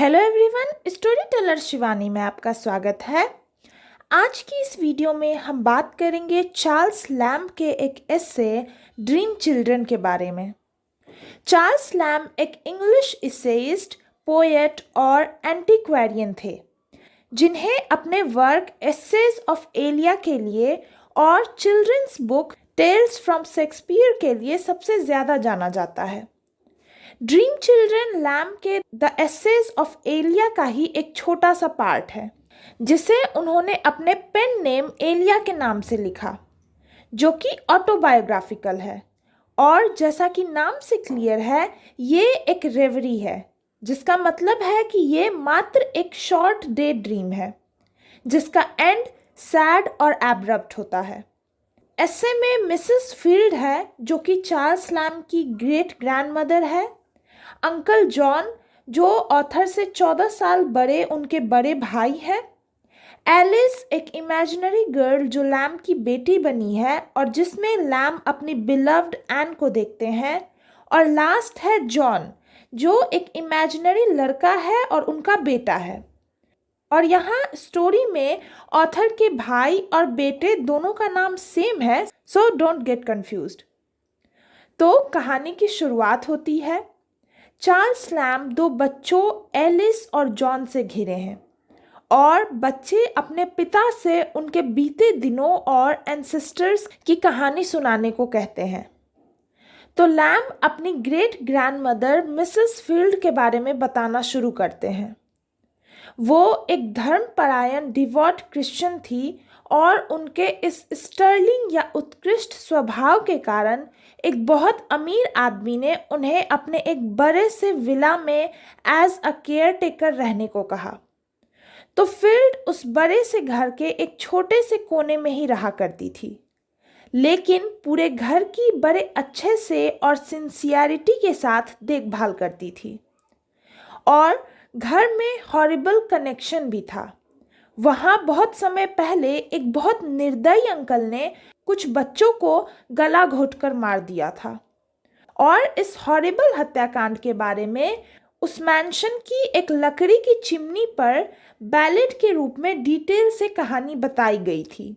Hello everyone, story teller Shivani में आपका स्वागत है। आज की इस वीडियो में हम बात करेंगे चार्ल्स लैम्ब के एक एस्से ड्रीम चिल्ड्रन के बारे में। चार्ल्स लैम्ब एक इंग्लिश इसेइस्ट, पोएट और एंटीक्वेरियन थे, जिन्हें अपने वर्क एसेज ऑफ एलिया के लिए और children's book tales from Shakespeare के लिए सबसे ज़्यादा जाना जाता है। ड्रीम चिल्ड्रन लैम्ब के द एसेज ऑफ एलिया का ही एक छोटा सा पार्ट है, जिसे उन्होंने अपने पेन नेम एलिया के नाम से लिखा, जो कि ऑटोबायोग्राफिकल है। और जैसा कि नाम से क्लियर है, ये एक रेवरी है, जिसका मतलब है कि ये मात्र एक शॉर्ट डे ड्रीम है, जिसका एंड सैड और एब्रप्ट होता है। एस्से में मिसेस फील्ड है, जो कि चार्ल्स लैम्ब की ग्रेट ग्रैंडमदर है। अंकल जॉन, जो ऑथर से 14 साल बड़े उनके बड़े भाई हैं। एलिस, एक इमेजिनरी गर्ल जो लैम्ब की बेटी बनी है और जिसमें लैम्ब अपनी बिलव्ड एन को देखते हैं। और लास्ट है जॉन, जो एक इमेजिनरी लड़का है और उनका बेटा है। और यहाँ स्टोरी में ऑथर के भाई और बेटे दोनों का नाम सेम है, सो डोंट गेट कंफ्यूज्ड। तो कहानी की शुरुआत होती है। चार्ल्स लैम्ब दो बच्चों एलिस और जॉन से घिरे हैं और बच्चे अपने पिता से उनके बीते दिनों और एंसेस्टर्स की कहानी सुनाने को कहते हैं। तो लैम्ब अपनी ग्रेट ग्रैंडमदर मिसेस फील्ड के बारे में बताना शुरू करते हैं। वो एक धर्मपरायण डिवोट क्रिश्चियन थी और उनके इस स्टर्लिंग या उत्कृष्ट स्वभाव के कारण एक बहुत अमीर आदमी ने उन्हें अपने एक बड़े से विला में एज अ केयर टेकर रहने को कहा। तो फील्ड उस बड़े से घर के एक छोटे से कोने में ही रहा करती थी, लेकिन पूरे घर की बड़े अच्छे से और सिंसियरिटी के साथ देखभाल करती थी। और घर में हॉरिबल कनेक्शन भी था। वहाँ बहुत समय पहले एक बहुत निर्दयी अंकल ने कुछ बच्चों को गला घोंटकर मार दिया था। और इस हॉरिबल हत्याकांड के बारे में उस मैंशन की एक लकड़ी की चिमनी पर बैलेट के रूप में डिटेल से कहानी बताई गई थी।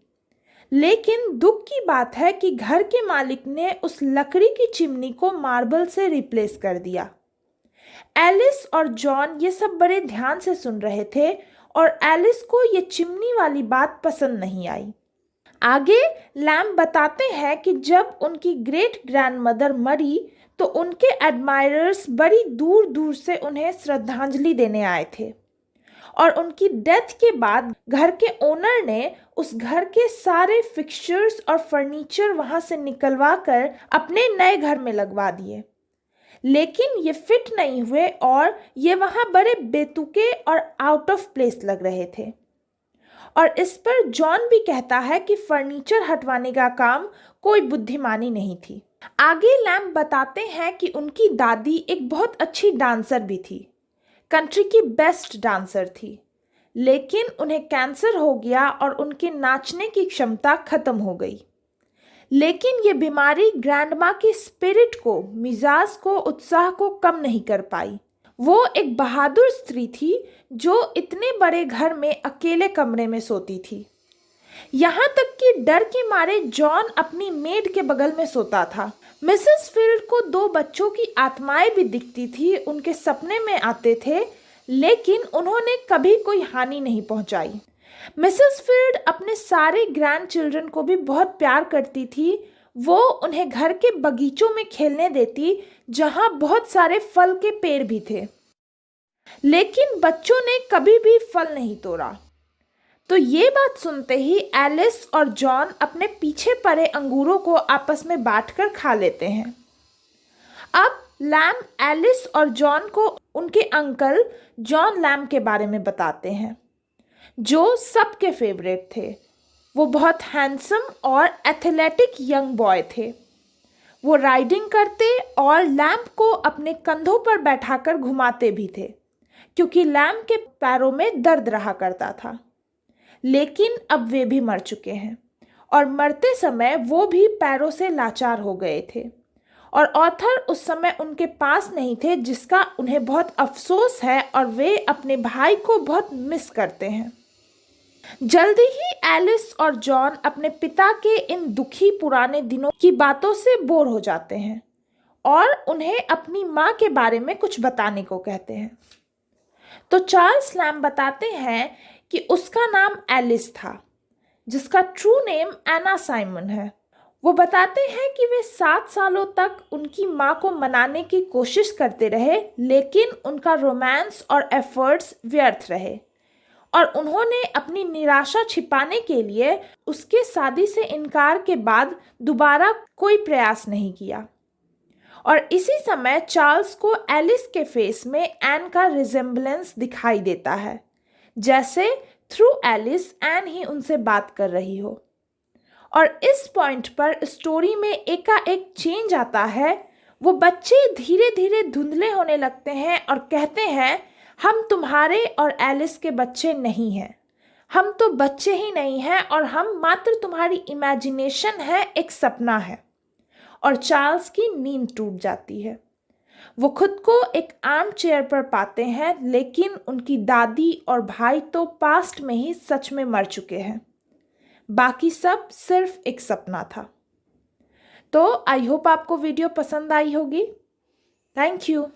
लेकिन दुख की बात है कि घर के मालिक ने उस लकड़ी की चिमनी को मार्बल से रिप्लेस कर दिया। एलिस और जॉन ये सब बड़े ध्यान से सुन रहे थे और एलिस को ये चिमनी वाली बात पसंद नहीं आई। आगे लैम्ब बताते हैं कि जब उनकी ग्रेट ग्रैंडमदर मरी तो उनके एडमायरर्स बड़ी दूर दूर से उन्हें श्रद्धांजलि देने आए थे। और उनकी डेथ के बाद घर के ओनर ने उस घर के सारे फिक्सचर्स और फर्नीचर वहाँ से निकलवा कर अपने नए घर में लगवा दिए। लेकिन ये फिट नहीं हुए और ये वहाँ बड़े बेतुके और आउट ऑफ प्लेस लग रहे थे। और इस पर जॉन भी कहता है कि फर्नीचर हटवाने का काम कोई बुद्धिमानी नहीं थी। आगे लैम्ब बताते हैं कि उनकी दादी एक बहुत अच्छी डांसर भी थी, कंट्री की बेस्ट डांसर थी, लेकिन उन्हें कैंसर हो गया और उनके नाचने की क्षमता खत्म हो गई। लेकिन ये बीमारी ग्रैंडमा की स्पिरिट को, मिजाज को, उत्साह को कम नहीं कर पाई। वो एक बहादुर स्त्री थी जो इतने बड़े घर में अकेले कमरे में सोती थी। यहाँ तक कि डर के मारे जॉन अपनी मेड के बगल में सोता था। मिसेस फील्ड को दो बच्चों की आत्माएं भी दिखती थी, उनके सपने में आते थे, लेकिन उन्होंने कभी कोई हानि नहीं पहुंचाई। मिसेस फील्ड अपने सारे ग्रैंड चिल्ड्रन को भी बहुत प्यार करती थी। वो उन्हें घर के बगीचों में खेलने देती, जहां बहुत सारे फल के पेड़ भी थे, लेकिन बच्चों ने कभी भी फल नहीं तोड़ा। तो ये बात सुनते ही एलिस और जॉन अपने पीछे पड़े अंगूरों को आपस में बांटकर खा लेते हैं। अब लैम्ब एलिस और जॉन को उनके अंकल जॉन लैम्ब के बारे में बताते हैं, जो सबके फेवरेट थे। वो बहुत हैंडसम और एथलेटिक यंग बॉय थे। वो राइडिंग करते और लैम्ब को अपने कंधों पर बैठाकर घुमाते भी थे, क्योंकि लैम्ब के पैरों में दर्द रहा करता था। लेकिन अब वे भी मर चुके हैं और मरते समय वो भी पैरों से लाचार हो गए थे। और ऑथर उस समय उनके पास नहीं थे, जिसका उन्हें बहुत अफसोस है और वे अपने भाई को बहुत मिस करते हैं। जल्दी ही एलिस और जॉन अपने पिता के इन दुखी पुराने दिनों की बातों से बोर हो जाते हैं और उन्हें अपनी माँ के बारे में कुछ बताने को कहते हैं। तो चार्ल्स लैम्ब बताते हैं कि उसका नाम एलिस था, जिसका ट्रू नेम एना साइमन है। वो बताते हैं कि वे 7 सालों तक उनकी माँ को मनाने की कोशिश करते रहे, लेकिन उनका रोमांस और एफर्ट्स व्यर्थ रहे और उन्होंने अपनी निराशा छिपाने के लिए उसके शादी से इनकार के बाद दोबारा कोई प्रयास नहीं किया। और इसी समय चार्ल्स को एलिस के फेस में एन का रिजेम्बलेंस दिखाई देता है, जैसे थ्रू एलिस एन ही उनसे बात कर रही हो। और इस पॉइंट पर स्टोरी में एकाएक चेंज आता है। वो बच्चे धीरे धीरे धुंधले होने लगते हैं और कहते हैं, हम तुम्हारे और एलिस के बच्चे नहीं हैं, हम तो बच्चे ही नहीं हैं और हम मात्र तुम्हारी इमेजिनेशन है, एक सपना है। और चार्ल्स की नींद टूट जाती है। वो खुद को एक आर्म चेयर पर पाते हैं, लेकिन उनकी दादी और भाई तो पास्ट में ही सच में मर चुके हैं। बाकी सब सिर्फ एक सपना था। तो आई होप आपको वीडियो पसंद आई होगी। Thank you.